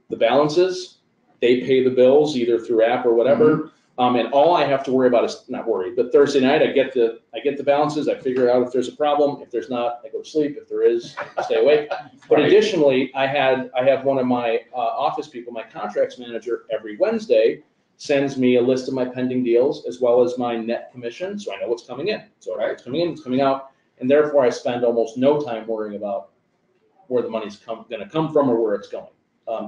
the balances. They pay the bills either through app or whatever, and all I have to worry about is not worry. But Thursday night, I get the balances. I figure out if there's a problem. If there's not, I go to sleep. If there is, I stay awake. But additionally, I have one of my office people, my contracts manager, every Wednesday sends me a list of my pending deals as well as my net commission, so I know what's coming in. So I know what's coming in, what's coming out, and therefore I spend almost no time worrying about where the money's going to come from or where it's going.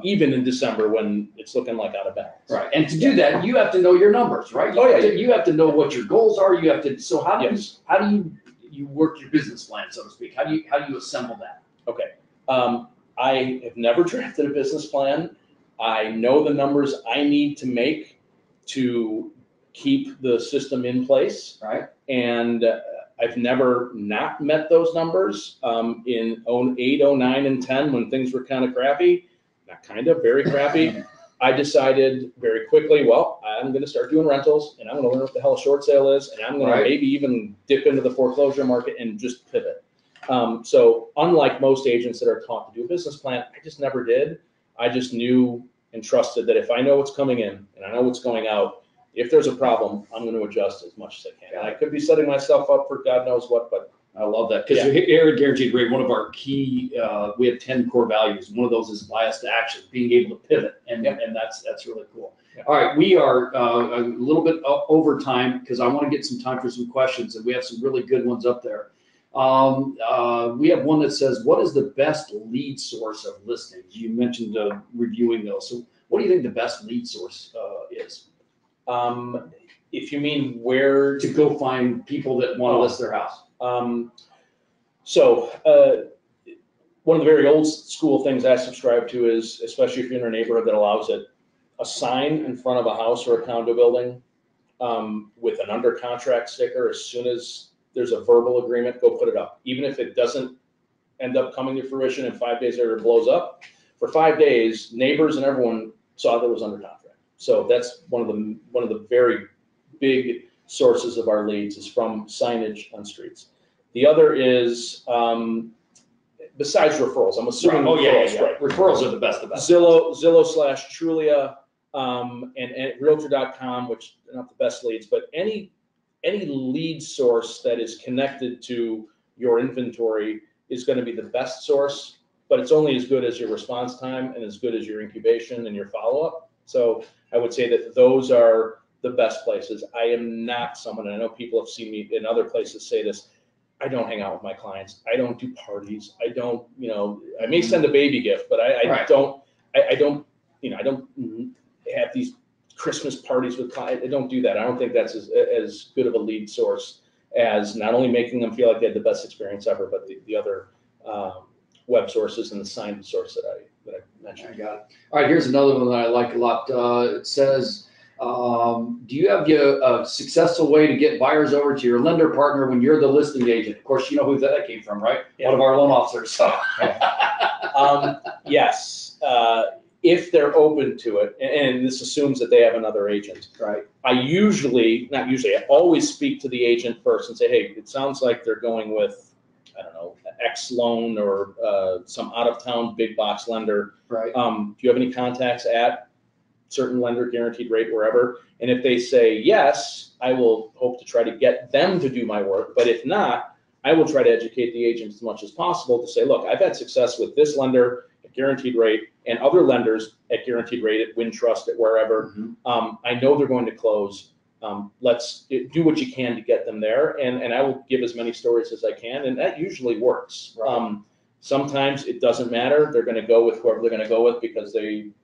even in December when it's looking like out of balance. Right. And to do that, you have to know your numbers, right? You have to know what your goals are. You have to. So how do you work your business plan, so to speak? How do you assemble that? Okay. I have never drafted a business plan. I know the numbers I need to make to keep the system in place. Right. And I've never not met those numbers. In 08, 09, and 10, when things were kind of crappy, not kind of, very crappy, I decided very quickly, well, I'm going to start doing rentals, and I'm going to learn what the hell a short sale is, and I'm going to maybe even dip into the foreclosure market and just pivot. So unlike most agents that are taught to do a business plan, I just never did. I just knew and trusted that if I know what's coming in and I know what's going out, if there's a problem, I'm going to adjust as much as I can. And I could be setting myself up for God knows what, but I love that, because here at Guaranteed Rate, one of our key, we have 10 core values. One of those is bias to action, being able to pivot, and that's really cool. Yeah. All right, we are a little bit over time because I want to get some time for some questions, and we have some really good ones up there. We have one that says, what is the best lead source of listings? You mentioned reviewing those. So what do you think the best lead source is? If you mean where to go find people that want to list their house. One of the very old school things I subscribe to is, especially if you're in a neighborhood that allows it, a sign in front of a house or a condo building with an under contract sticker. As soon as there's a verbal agreement, go put it up. Even if it doesn't end up coming to fruition and 5 days later it blows up, for 5 days, neighbors and everyone saw that it was under contract. So that's one of the very big sources of our leads is from signage on streets. The other is besides referrals. I'm assuming referrals. Right. Referrals are the best. Zillow/Trulia and Realtor.com, which are not the best leads, but any lead source that is connected to your inventory is going to be the best source. But it's only as good as your response time and as good as your incubation and your follow-up. So I would say that those are the best places. I am not someone, and I know people have seen me in other places say this, I don't hang out with my clients. I don't do parties. I don't, I may send a baby gift, but I don't have these Christmas parties with clients. I don't do that. I don't think that's as good of a lead source as not only making them feel like they had the best experience ever, but the other web sources and the signed source that I mentioned. I got it. All right, here's another one that I like a lot. It says, do you have a successful way to get buyers over to your lender partner when you're the listing agent? Of course, you know who that came from, right? Yeah. One of our loan officers. So. Yes, if they're open to it, and this assumes that they have another agent. Right. I always speak to the agent first and say, hey, it sounds like they're going with, I don't know, X loan or some out-of-town big box lender. Right. Do you have any contacts at certain lender, Guaranteed Rate, wherever? And if they say yes, I will hope to try to get them to do my work. But if not, I will try to educate the agent as much as possible to say, look, I've had success with this lender at Guaranteed Rate and other lenders at Guaranteed Rate, at Wintrust, at wherever. Mm-hmm. I know they're going to close. Let's do what you can to get them there, and I will give as many stories as I can, and that usually works. Right. Sometimes it doesn't matter. They're going to go with whoever they're going to go with because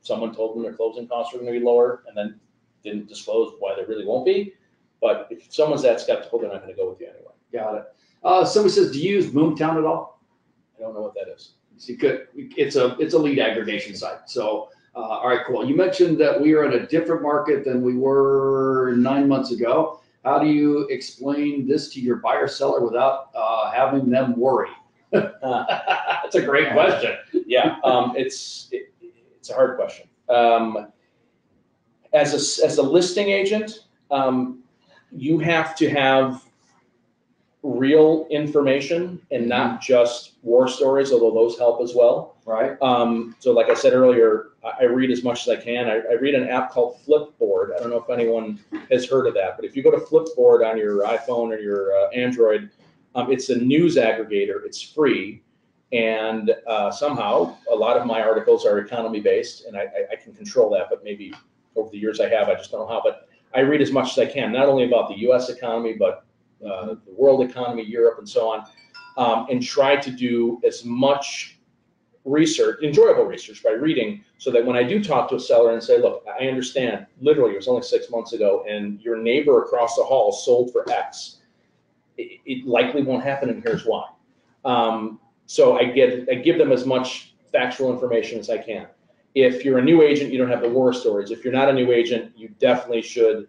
someone told them their closing costs are going to be lower and then didn't disclose why they really won't be. But if someone's that skeptical, they're not going to go with you anyway. Got it. Somebody says, do you use Boomtown at all? I don't know what that is. It's a lead aggregation site. So, all right, cool. You mentioned that we are in a different market than we were 9 months ago. How do you explain this to your buyer seller without having them worry? That's a great question. Yeah, it's a hard question. As a listing agent, you have to have real information and not just war stories, although those help as well. Right. So like I said earlier, I read as much as I can. I read an app called Flipboard. I don't know if anyone has heard of that, but if you go to Flipboard on your iPhone or your Android, it's a news aggregator. It's free. And somehow a lot of my articles are economy based, and I can control that, but maybe over the years I just don't know how. But I read as much as I can, not only about the U.S. economy, but the world economy, Europe, and so on, and try to do as much research, enjoyable research by reading, so that when I do talk to a seller and say, look, I understand, literally it was only 6 months ago and your neighbor across the hall sold for X, it likely won't happen and here's why. So I give them as much factual information as I can. If you're a new agent, you don't have the war stories. If you're not a new agent, you definitely should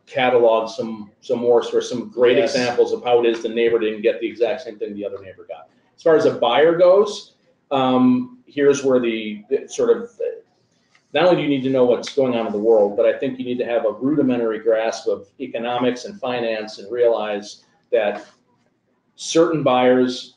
catalog some war stories, some great examples of how it is the neighbor didn't get the exact same thing the other neighbor got. As far as a buyer goes, here's where the sort of, not only do you need to know what's going on in the world, but I think you need to have a rudimentary grasp of economics and finance and realize that certain buyers,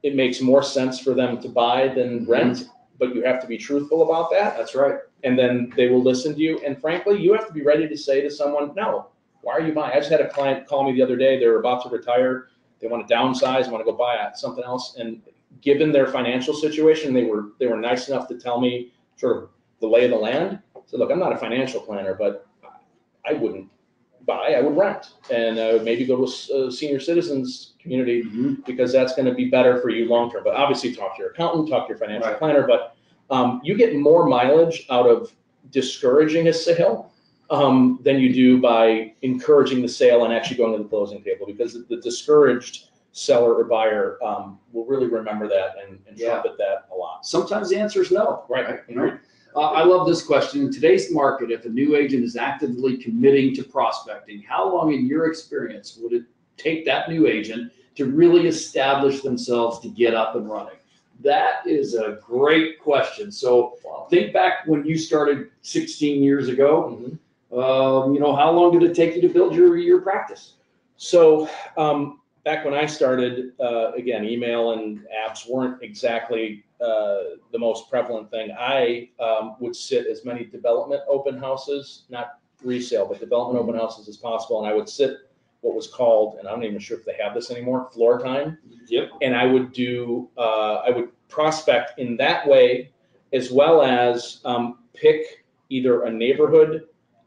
it makes more sense for them to buy than rent, but you have to be truthful about that. That's right. And then they will listen to you. And frankly, you have to be ready to say to someone, no, why are you buying? I just had a client call me the other day. They're about to retire. They want to downsize, want to go buy something else. And given their financial situation, they were nice enough to tell me sort of the lay of the land. So look, I'm not a financial planner, but I wouldn't buy, I would rent. And maybe go to a senior citizens community because that's going to be better for you long term. But obviously talk to your accountant, talk to your financial planner. But you get more mileage out of discouraging a sale than you do by encouraging the sale and actually going to the closing table, because the discouraged seller or buyer will really remember that and trumpet that a lot. Sometimes the answer is no. Right. You know? I love this question. In today's market, if a new agent is actively committing to prospecting, how long in your experience would it take that new agent to really establish themselves to get up and running? That is a great question. So think back when you started 16 years ago. You know, how long did it take you to build your practice? So back when I started, again, email and apps weren't exactly the most prevalent thing. I would sit as many development open houses, not resale, but development open houses as possible. And I would sit what was called, and I'm not even sure if they have this anymore, floor time. Yep. And I would do, I would prospect in that way, as well as pick either a neighborhood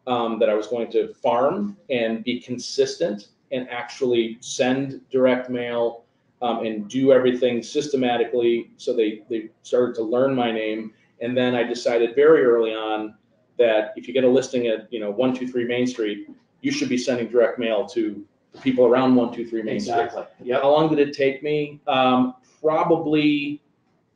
that I was going to farm and be consistent and actually send direct mail and do everything systematically. So they started to learn my name. And then I decided very early on that if you get a listing at 123 Main Street, you should be sending direct mail to the people around 123 Main Street. Yep. How long did it take me? Probably,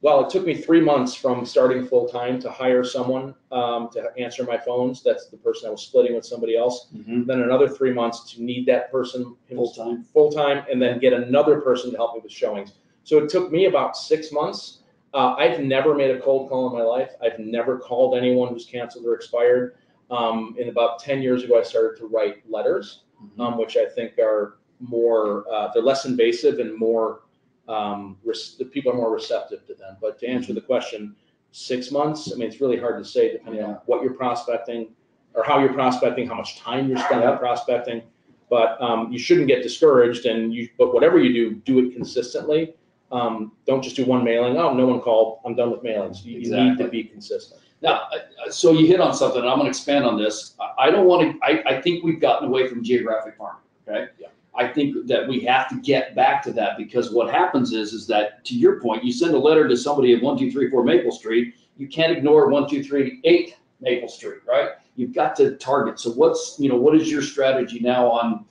well, it took me 3 months from starting full time to hire someone to answer my phones. That's the person I was splitting with somebody else. Then another 3 months to need that person full time, and then get another person to help me with showings. So it took me about 6 months. I've never made a cold call in my life. I've never called anyone who's canceled or expired. And about 10 years ago, I started to write letters, which I think are more, they're less invasive and more, the people are more receptive to them. But to answer the question, 6 months, I mean, it's really hard to say depending on what you're prospecting or how you're prospecting, how much time you're spending prospecting. But you shouldn't get discouraged, but whatever you do it consistently. Don't just do one mailing. Oh, no one called, I'm done with mailings. You need to be consistent. Now, so you hit on something, and I'm going to expand on this. I think we've gotten away from geographic farming, okay? Yeah. I think that we have to get back to that, because what happens is that, to your point, you send a letter to somebody at 1234 Maple Street, you can't ignore 1238 Maple Street, right? You've got to target. So what is your strategy now on,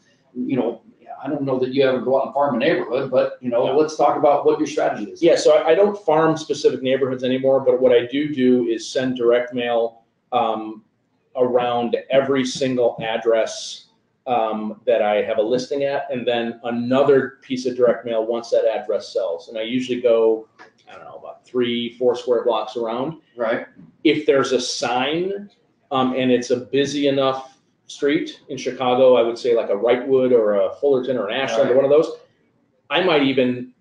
I don't know that you ever go out and farm a neighborhood, but let's talk about what your strategy is. Yeah, so I don't farm specific neighborhoods anymore, but what I do is send direct mail around every single address that I have a listing at, and then another piece of direct mail once that address sells. And I usually go, I don't know, about 3-4 square blocks around. Right. If there's a sign and it's a busy enough street in Chicago, I would say like a Wrightwood or a Fullerton or an Ashland or one of those, I might even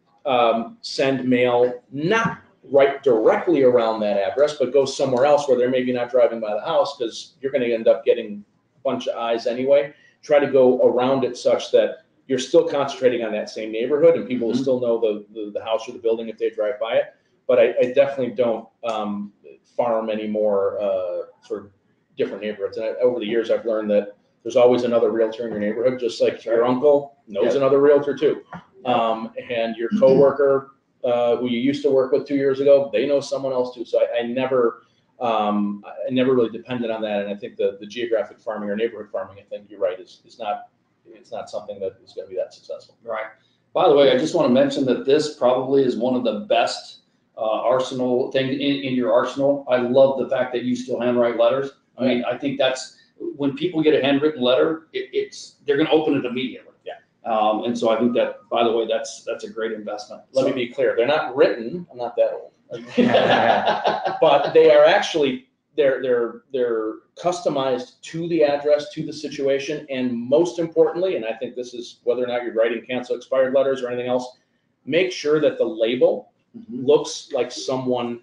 send mail not right directly around that address, but go somewhere else where they're maybe not driving by the house, because you're going to end up getting a bunch of eyes anyway. Try to go around it such that you're still concentrating on that same neighborhood, and people will still know the house or the building if they drive by it. But I definitely don't farm any more sort of different neighborhoods. And over the years, I've learned that there's always another realtor in your neighborhood, just like your uncle knows another realtor too. And your coworker who you used to work with 2 years ago, they know someone else too. So I never really depended on that. And I think the geographic farming or neighborhood farming, I think you're right, it's not something that is going to be that successful. Right. By the way, I just want to mention that this probably is one of the best arsenal thing in your arsenal. I love the fact that you still handwrite letters. I mean, I think that's when people get a handwritten letter, they're going to open it immediately. Yeah. And so I think that, by the way, that's a great investment. Let me be clear. They're not written. I'm not that old. But they are actually, they're customized to the address, to the situation. And most importantly, and I think this is whether or not you're writing cancel expired letters or anything else, make sure that the label looks like someone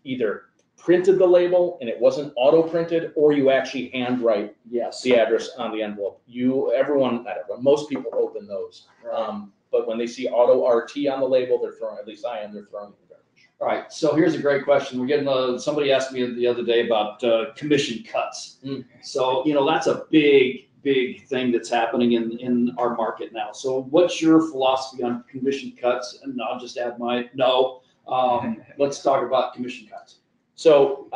either printed the label and it wasn't auto printed, or you actually handwrite the address on the envelope. Most people open those. Right. But when they see auto RT on the label, they're throwing, at least I am, they're throwing it in the garbage. All right. So here's a great question. We're getting somebody asked me the other day about commission cuts. So, that's a big thing that's happening in our market now. So what's your philosophy on commission cuts? And I'll just add let's talk about commission cuts. So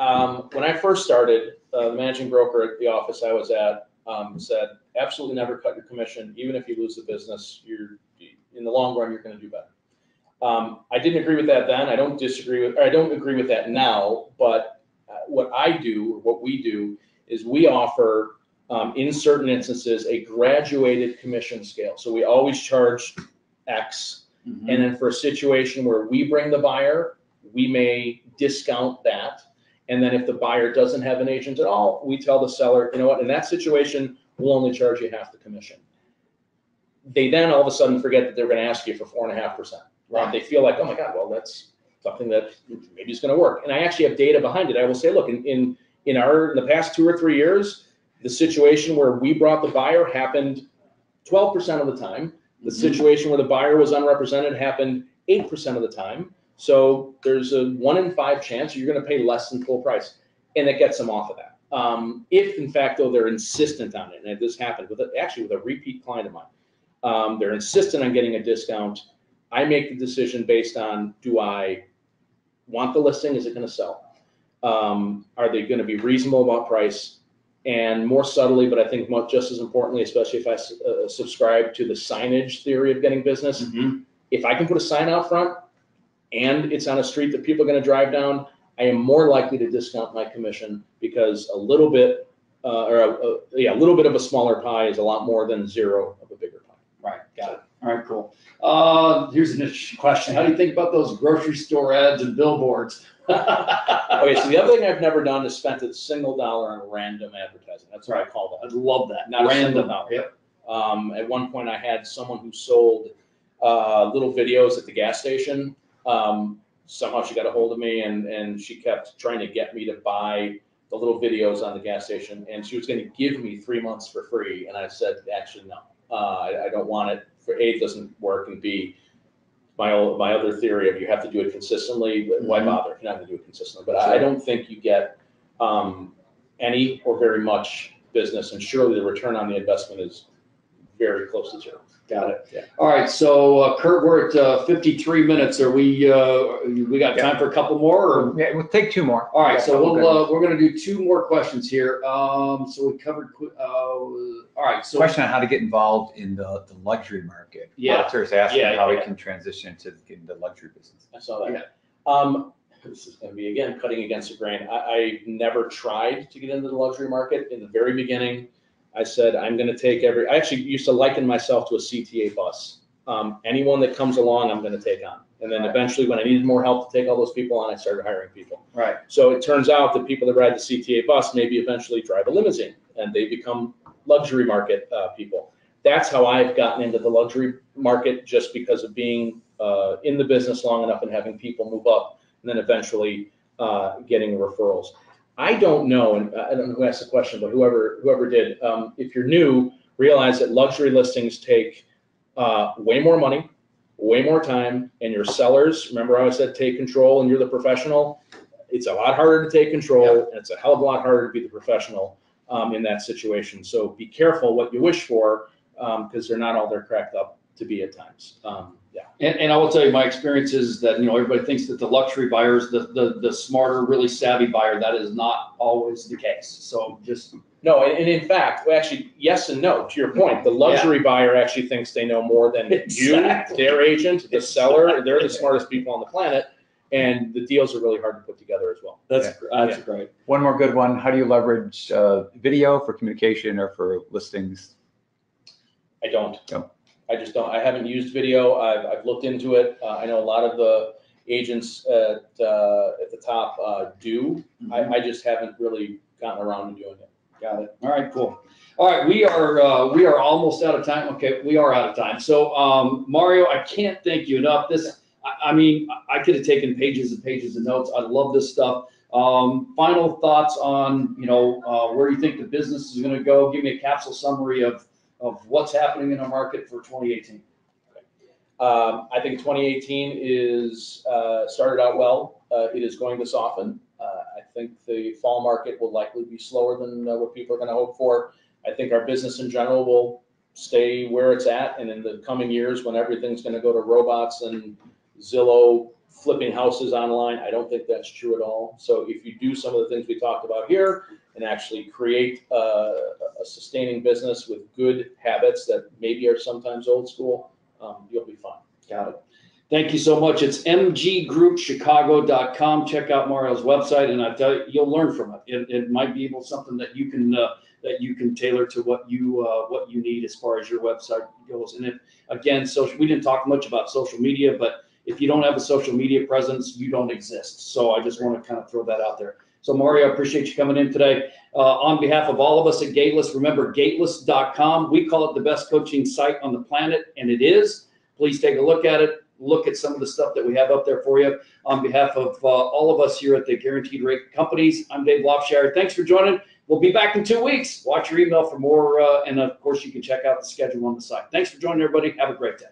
when I first started, the managing broker at the office I was at said, absolutely never cut your commission. Even if you lose the business, in the long run, you're going to do better. I didn't agree with that then. I don't agree with that now. But what we do is we offer, in certain instances, a graduated commission scale. So we always charge X. And then for a situation where we bring the buyer, we may discount that. And then if the buyer doesn't have an agent at all, we tell the seller, you know what, in that situation, we'll only charge you half the commission. They then all of a sudden forget that they're going to ask you for 4.5%. Right? They feel like, oh my God, well, that's something that maybe is going to work. And I actually have data behind it. I will say, look, in the past 2 or 3 years, the situation where we brought the buyer happened 12% of the time. The situation where the buyer was unrepresented happened 8% of the time. So there's a 1 in 5 chance you're going to pay less than full price, and it gets them off of that. If in fact, though, they're insistent on it, and this happened with a repeat client of mine, they're insistent on getting a discount. I make the decision based on, do I want the listing? Is it going to sell? Are they going to be reasonable about price? And more subtly, but I think just as importantly, especially if I subscribe to the signage theory of getting business, if I can put a sign out front and it's on a street that people are going to drive down, I am more likely to discount my commission, because a little bit of a smaller pie is a lot more than 0 of a bigger pie. Right. Got it. All right, cool. Here's an interesting question. How do you think about those grocery store ads and billboards? Okay, so the other thing I've never done is spent a single dollar on random advertising. That's what I call that. I love that. Not random. a single dollar. Yep. At one point, I had someone who sold little videos at the gas station. Somehow she got a hold of me, and she kept trying to get me to buy the little videos on the gas station, and she was going to give me 3 months for free. And I said, actually, no, I don't want it. For A, it doesn't work, and B, my other theory of you have to do it consistently. Why bother if you're not going to do it consistently? But I don't think you get any or very much business, and surely the return on the investment is very close to 0. Got it. Yeah. All right. So Kurt, we're at 53 minutes. Are we got time for a couple more? Or? Yeah, we'll take 2 more. All right. So we're going to do 2 more questions here. So we covered. All right. So question on how to get involved in the luxury market. Yeah. Walter's asking how he can transition to the luxury business. I saw that. Yeah. This is going to be, again, cutting against the grain. I never tried to get into the luxury market. In the very beginning, I said, I'm going to take I actually used to liken myself to a CTA bus. Anyone that comes along, I'm going to take on. And then eventually, when I needed more help to take all those people on, I started hiring people. Right. So it turns out that people that ride the CTA bus maybe eventually drive a limousine, and they become luxury market people. That's how I've gotten into the luxury market, just because of being in the business long enough and having people move up, and then eventually getting referrals. I don't know, and I don't know who asked the question, but whoever did, if you're new, realize that luxury listings take way more money, way more time, and your sellers, remember how I said take control and you're the professional? It's a lot harder to take control, and it's a hell of a lot harder to be the professional in that situation. So be careful what you wish for, because they're not all there cracked up to be at times. Yeah. And I will tell you, my experience is that, everybody thinks that the luxury buyer is the smarter, really savvy buyer. That is not always the case. So just. No, and in fact, well, actually, yes and no. To your point, the luxury buyer actually thinks they know more than Exactly. you, their agent, the seller. They're the smartest people on the planet, and the deals are really hard to put together as well. That's great. One more good one. How do you leverage video for communication or for listings? I don't. No. I just don't. I haven't used video. I've looked into it. I know a lot of the agents at the top do. Mm-hmm. I just haven't really gotten around to doing it. Got it. All right, cool. All right, we are almost out of time. Okay, we are out of time. So, Mario, I can't thank you enough. I mean, I could have taken pages and pages of notes. I love this stuff. Final thoughts on, where you think the business is going to go. Give me a capsule summary of what's happening in our market for 2018. I think 2018 is started out well. It is going to soften. I think the fall market will likely be slower than what people are going to hope for. I think our business in general will stay where it's at, and in the coming years, when everything's going to go to robots and Zillow flipping houses online, I don't think that's true at all. So if you do some of the things we talked about here and actually create a sustaining business with good habits that maybe are sometimes old school, you'll be fine. Got it. Thank you so much. It's mggroupchicago.com. Check out Mario's website, and I tell you, you'll learn from it. It might be something that you can tailor to what you need as far as your website goes. And we didn't talk much about social media, but if you don't have a social media presence, you don't exist. So I just want to kind of throw that out there. So Mario, I appreciate you coming in today. On behalf of all of us at Gateless, remember Gateless.com. We call it the best coaching site on the planet, and it is. Please take a look at it. Look at some of the stuff that we have up there for you. On behalf of all of us here at the Guaranteed Rate Companies, I'm Dave Lofshire. Thanks for joining. We'll be back in 2 weeks. Watch your email for more, and of course, you can check out the schedule on the site. Thanks for joining, everybody. Have a great day.